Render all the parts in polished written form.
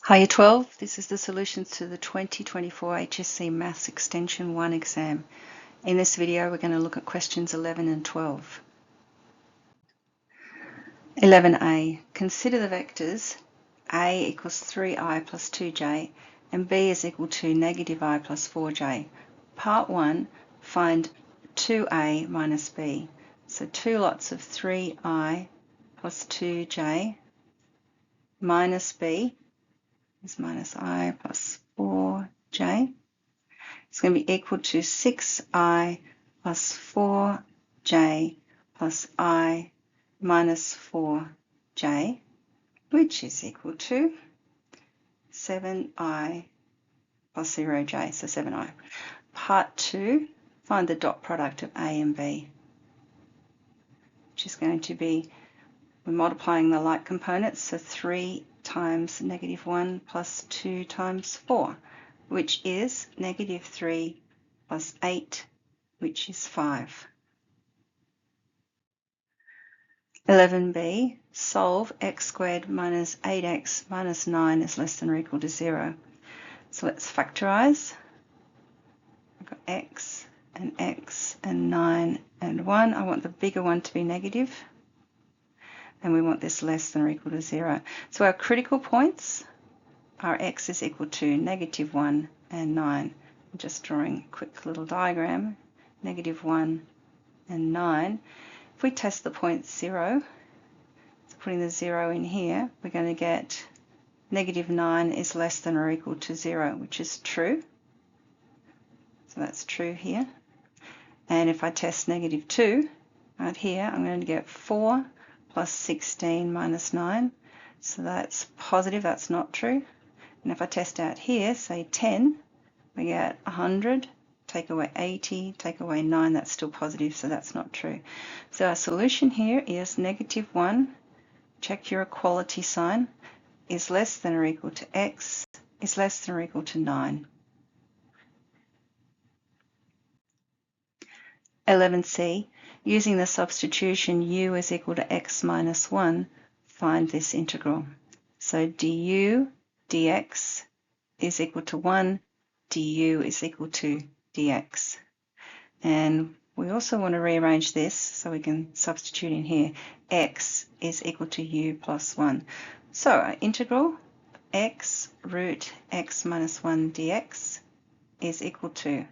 Hi Year 12, this is the solutions to the 2024 HSC Maths Extension 1 exam. In this video we're going to look at questions 11 and 12. 11a. Consider the vectors a equals 3i plus 2j and b is equal to negative I plus 4j. Part 1, find 2a minus b. So two lots of 3i plus 2j minus b is minus I plus 4j. It's going to be equal to 6i plus 4j plus I minus 4j, which is equal to 7i plus 0j, so 7i. Part 2, find the dot product of a and b, which is going to be, we're multiplying the like components, so 3 times negative 1 plus 2 times 4, which is negative 3 plus 8, which is 5. 11b, solve x squared minus 8x minus 9 is less than or equal to 0. So let's factorize. I've got x and 9 and 1. I want the bigger one to be negative, and we want this less than or equal to 0. So our critical points are x is equal to negative 1 and 9. I'm just drawing a quick little diagram, negative 1 and 9. If we test the point 0, so putting the 0 in here, we're going to get negative 9 is less than or equal to 0, which is true. So that's true here. And if I test negative 2, right here, I'm going to get 4 plus 16 minus 9. So that's positive, that's not true. And if I test out here, say 10, we get 100, take away 80, take away 9, that's still positive, so that's not true. So our solution here is negative 1, check your equality sign, is less than or equal to x, is less than or equal to 9. 11c, using the substitution u is equal to x minus 1, find this integral. So du dx is equal to 1, du is equal to dx. And we also want to rearrange this so we can substitute in here. X is equal to u plus 1. So our integral x root x minus 1 dx is equal to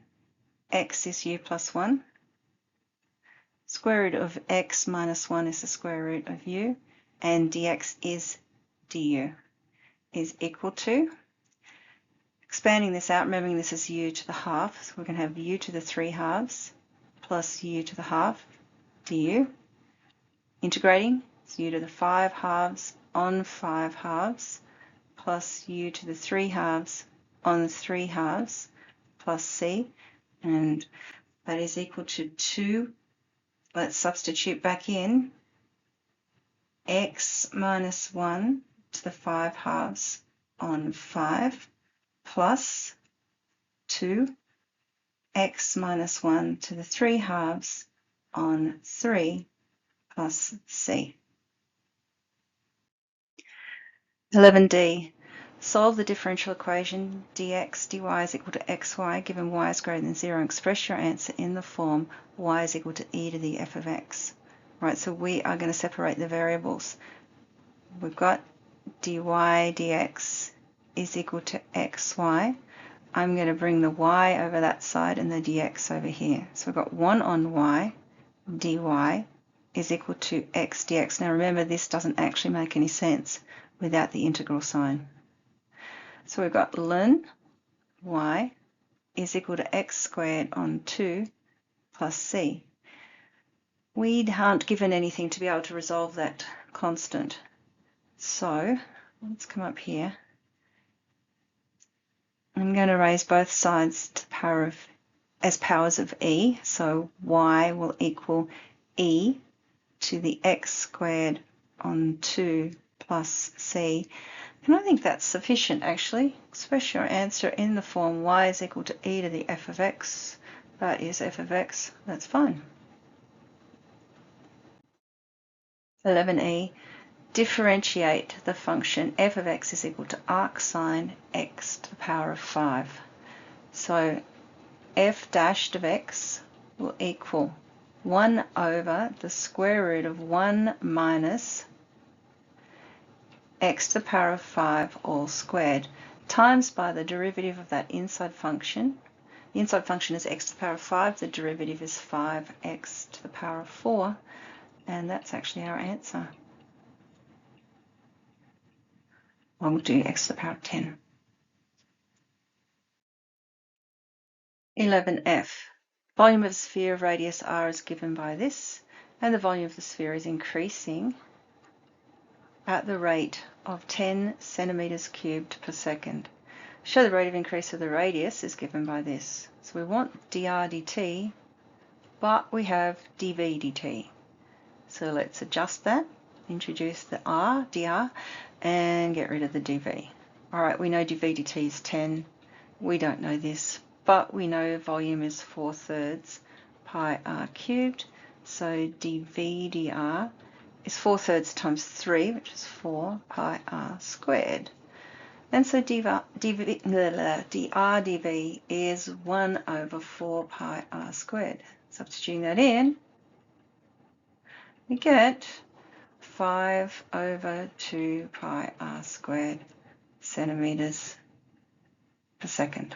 x is u plus 1. Square root of x minus 1 is the square root of u, and dx is du, is equal to, expanding this out, remembering this is u to the half, so we're going to have u to the 3 halves plus u to the half du. Integrating, it's u to the 5 halves on 5 halves plus u to the 3 halves on 3 halves plus c, and that is equal to 2. Let's substitute back in x minus 1 to the 5 halves on 5 plus 2 x minus 1 to the 3 halves on 3 plus c. 11d. Solve the differential equation dx dy is equal to xy given y is greater than 0 and express your answer in the form y is equal to e to the f of x. Right, so we are going to separate the variables. We've got dy dx is equal to xy. I'm going to bring the y over that side and the dx over here. So we've got 1 on y, dy is equal to x dx. Now remember, this doesn't actually make any sense without the integral sign. So we've got ln y is equal to x squared on 2 plus c. We aren't given anything to be able to resolve that constant. So let's come up here. I'm going to raise both sides to the power of, as powers of e. So y will equal e to the x squared on 2 plus c. And I think that's sufficient actually. Express your answer in the form y is equal to e to the f of x. That is f of x. That's fine. 11e. differentiate the function f of x is equal to arc sine x to the power of 5. So f dashed of x will equal 1 over the square root of 1 minus x to the power of 5 all squared, times by the derivative of that inside function. The inside function is x to the power of 5, the derivative is 5x to the power of 4, and that's actually our answer. We'll do x to the power of 10. 11f. Volume of a sphere of radius r is given by this, and the volume of the sphere is increasing at the rate of 10 centimeters cubed per second. Show the rate of increase of the radius is given by this. So we want dr dt, but we have dv dt. So let's adjust that, introduce the r, dr, and get rid of the dv. All right, we know dv dt is 10. We don't know this, but we know volume is 4/3 pi r cubed. So dv dr is 4/3 times 3, which is 4 pi r squared. And so dr dv is 1 over 4 pi r squared. Substituting that in, we get 5 over 2 pi r squared centimeters per second.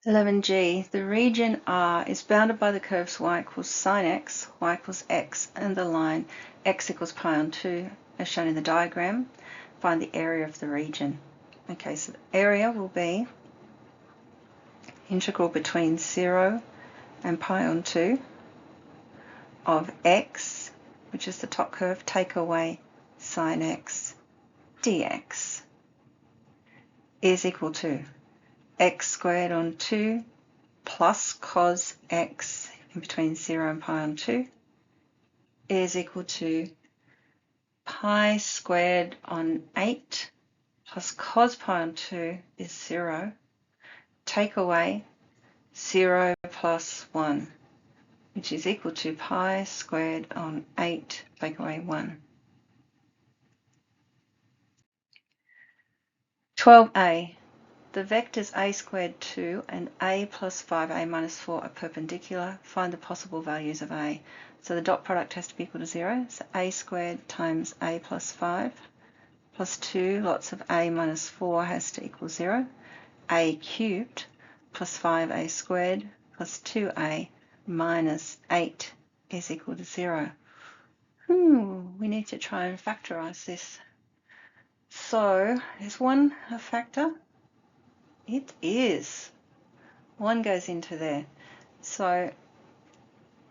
11g, the region R is bounded by the curves y equals sine x, y equals x, and the line x equals pi on 2, as shown in the diagram. Find the area of the region. Okay, so the area will be integral between 0 and pi on 2 of x, which is the top curve, take away sine x dx, is equal to x squared on 2 plus cos x in between 0 and pi on 2 is equal to pi squared on 8 plus cos pi on 2 is 0. Take away 0 plus 1, which is equal to pi squared on 8 take away 1. 12a. The vectors a squared 2 and a plus 5a minus 4 are perpendicular. Find the possible values of a. So the dot product has to be equal to 0. So a squared times a plus 5 plus 2 lots of a minus 4 has to equal 0. A cubed plus 5a squared plus 2a minus 8 is equal to 0. We need to try and factorize this. So is 1 a factor? It is. 1 goes into there. So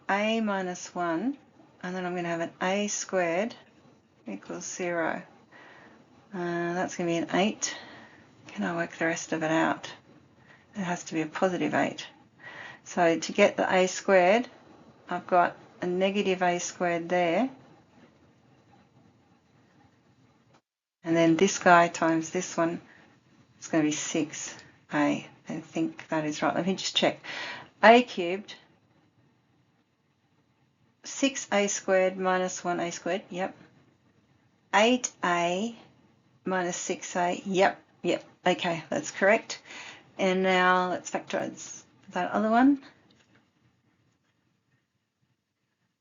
a minus 1, and then I'm going to have an a squared equals 0. That's going to be an 8. Can I work the rest of it out? It has to be a positive 8. So to get the a squared, I've got a negative a squared there. And then this guy times this one is going to be 6a. I think that is right. Let me just check. A cubed, 6a squared minus 1a squared, yep. 8a minus 6a, yep, okay, that's correct. And now let's factorize that other one.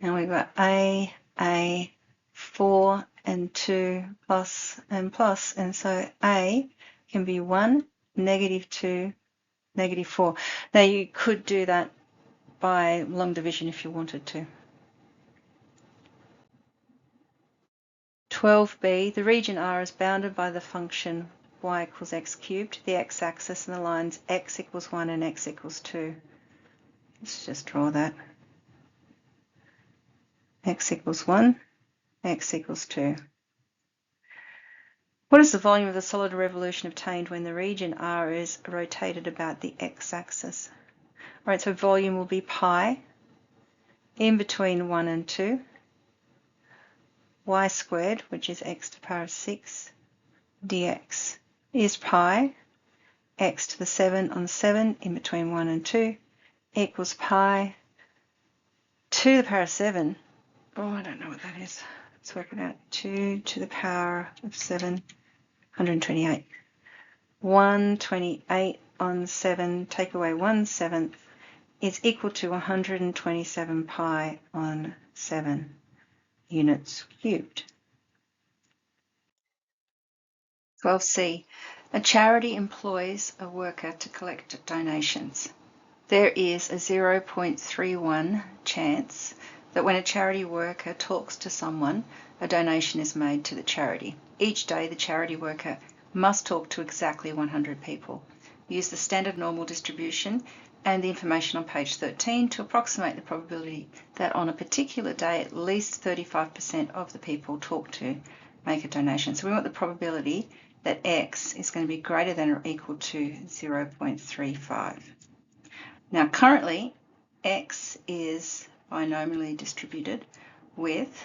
And we've got a, 4, and 2, plus, and plus. And so a can be 1, negative 2, negative 4. Now you could do that by long division if you wanted to. 12b, the region R is bounded by the function y equals x cubed, the x-axis, and the lines x equals 1 and x equals 2. Let's just draw that. X equals 1, x equals 2. What is the volume of the solid revolution obtained when the region R is rotated about the x-axis? All right, so volume will be pi in between 1 and 2, y squared, which is x to the power of 6, dx is pi, x to the 7 on 7 in between 1 and 2 equals pi to the power of 7 Oh, I don't know what that is. Let's work it out. 2 to the power of 7, 128. 128 on 7, take away 1/7 is equal to 127 pi on 7 units cubed. 12C. A charity employs a worker to collect donations. There is a 0.31 chance that when a charity worker talks to someone, a donation is made to the charity. Each day, the charity worker must talk to exactly 100 people. Use the standard normal distribution and the information on page 13 to approximate the probability that on a particular day, at least 35% of the people talked to make a donation. So we want the probability that X is going to be greater than or equal to 0.35. Now currently, X is binomially distributed with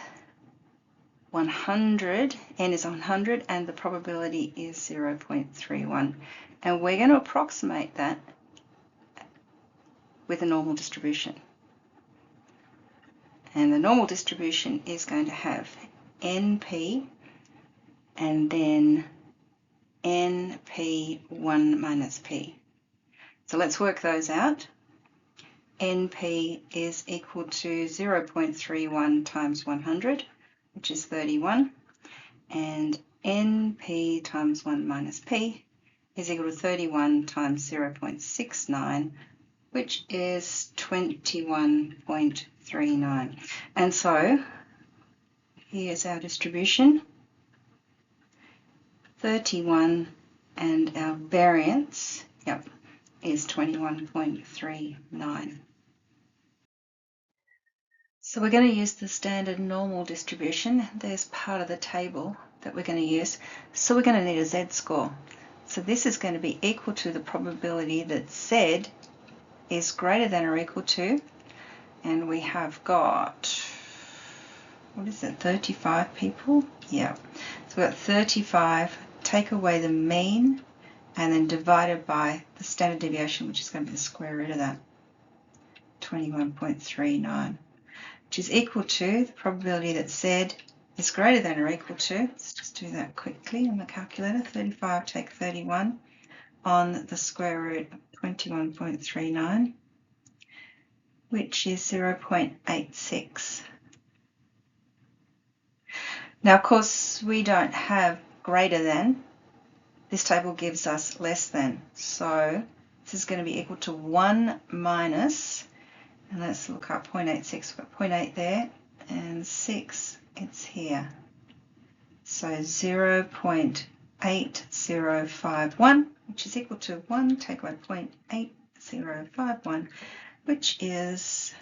100, n is 100, and the probability is 0.31. And we're going to approximate that with a normal distribution. And the normal distribution is going to have NP and then NP1 minus P. So let's work those out. NP is equal to 0.31 times 100, which is 31, and NP times 1 minus P is equal to 31 times 0.69, which is 21.39. And so here's our distribution, 31, and our variance, is 21.39. So we're going to use the standard normal distribution. There's part of the table that we're going to use. So we're going to need a z-score. So this is going to be equal to the probability that z is greater than or equal to, and we have got, what is it, 35 people? Yeah. So we've got 35, take away the mean, and then divided by the standard deviation, which is going to be the square root of that, 21.39. which is equal to the probability that Z is greater than or equal to, let's just do that quickly on the calculator, 35 take 31 on the square root of 21.39, which is 0.86. Now, of course, we don't have greater than. This table gives us less than. So this is going to be equal to 1 minus, and let's look up 0.86, we've got 0.8 there, and 6, it's here. So 0.8051, which is equal to 1, take away 0.8051, which is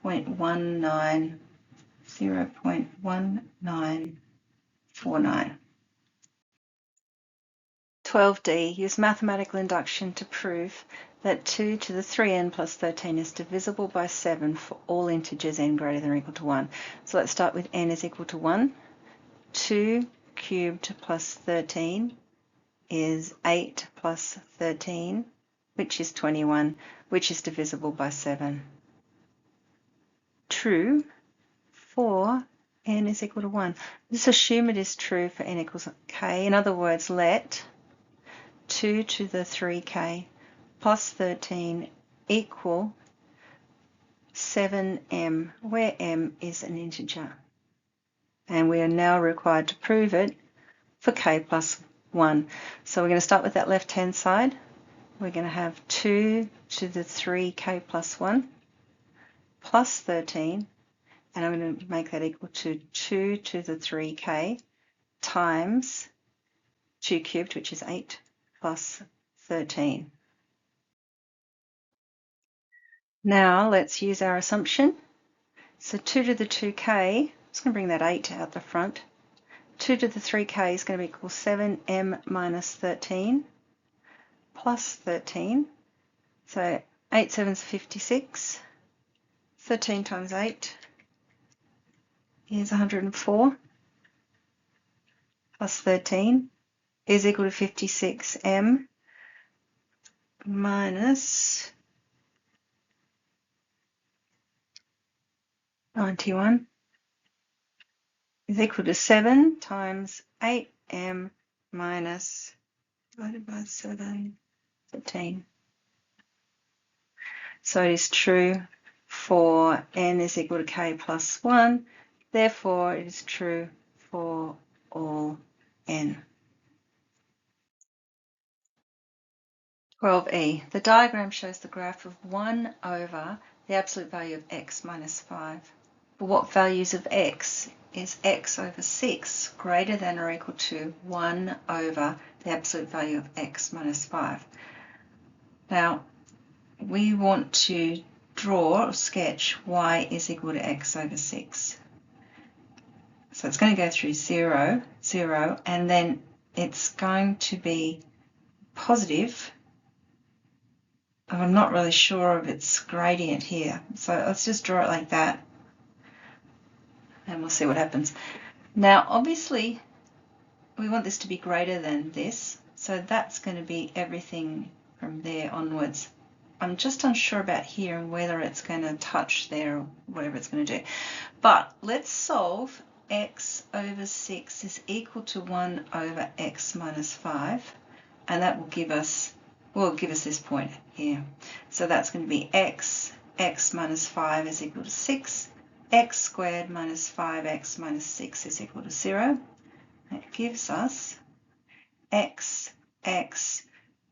0.1949. 12D, use mathematical induction to prove that 2 to the 3n plus 13 is divisible by 7 for all integers n greater than or equal to 1. So let's start with n is equal to 1. 2 cubed plus 13 is 8 plus 13, which is 21, which is divisible by 7. True for n is equal to 1. Just assume it is true for n equals k. In other words, let 2 to the 3k plus 13 equal 7m, where m is an integer. And we are now required to prove it for k plus 1. So we're going to start with that left-hand side. We're going to have 2 to the 3k plus 1 plus 13, and I'm going to make that equal to 2 to the 3k times 2 cubed, which is 8, plus 13. Now let's use our assumption. So 2 to the 2k, I'm just going to bring that 8 out the front. 2 to the 3k is going to be equal 7m minus 13 plus 13. So 8 sevens 56. 13 times 8 is 104 plus 13 is equal to 56m minus 91 is equal to 7 times 8m minus divided by 7, 13. So it is true for n is equal to k plus 1, therefore it is true for all n. 12e. The diagram shows the graph of 1 over the absolute value of x minus 5. For what values of x is x over 6 greater than or equal to 1 over the absolute value of x minus 5? Now, we want to draw or sketch y is equal to x over 6. So it's going to go through 0, 0, and then it's going to be positive. I'm not really sure of its gradient here. So let's just draw it like that, and we'll see what happens. Now, obviously, we want this to be greater than this, so that's going to be everything from there onwards. I'm just unsure about here and whether it's going to touch there or whatever it's going to do. But let's solve x over 6 is equal to 1 over x minus 5, and that will give us this point here. So that's going to be x minus 5 is equal to 6, x squared minus 5x minus 6 is equal to 0. That gives us x,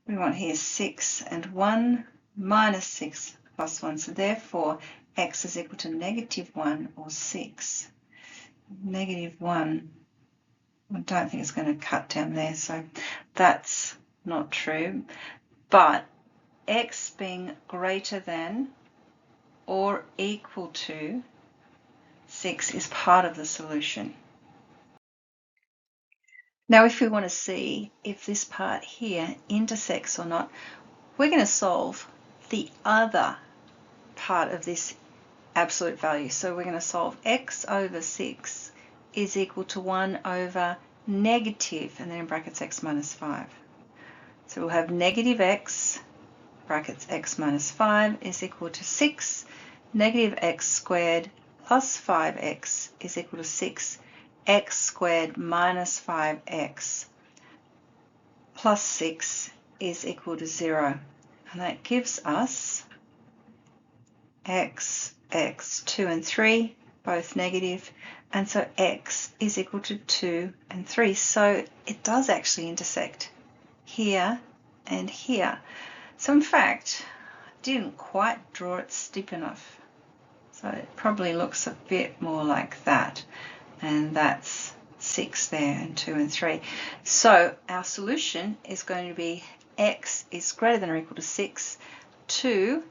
we want here 6 and 1, minus 6 plus 1. So therefore, x is equal to negative 1 or 6. Negative 1, I don't think it's going to cut down there, so that's not true. But x being greater than or equal to 6 is part of the solution. Now, if we want to see if this part here intersects or not, we're going to solve the other part of this absolute value. So we're going to solve x over 6 is equal to 1 over negative, and then in brackets x minus 5. So we'll have negative x, brackets x minus 5 is equal to 6. Negative x squared plus 5x is equal to 6. X squared minus 5x plus 6 is equal to 0. And that gives us x, 2 and 3, both negative, and so x is equal to 2 and 3. So it does actually intersect here and here. So in fact, I didn't quite draw it steep enough. So it probably looks a bit more like that. And that's 6 there and 2 and 3. So our solution is going to be x is greater than or equal to 6, 2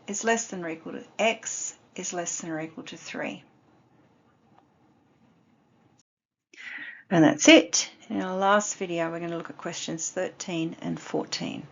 is less than or equal to x is less than or equal to 3. And that's it. In our last video, we're going to look at questions 13 and 14.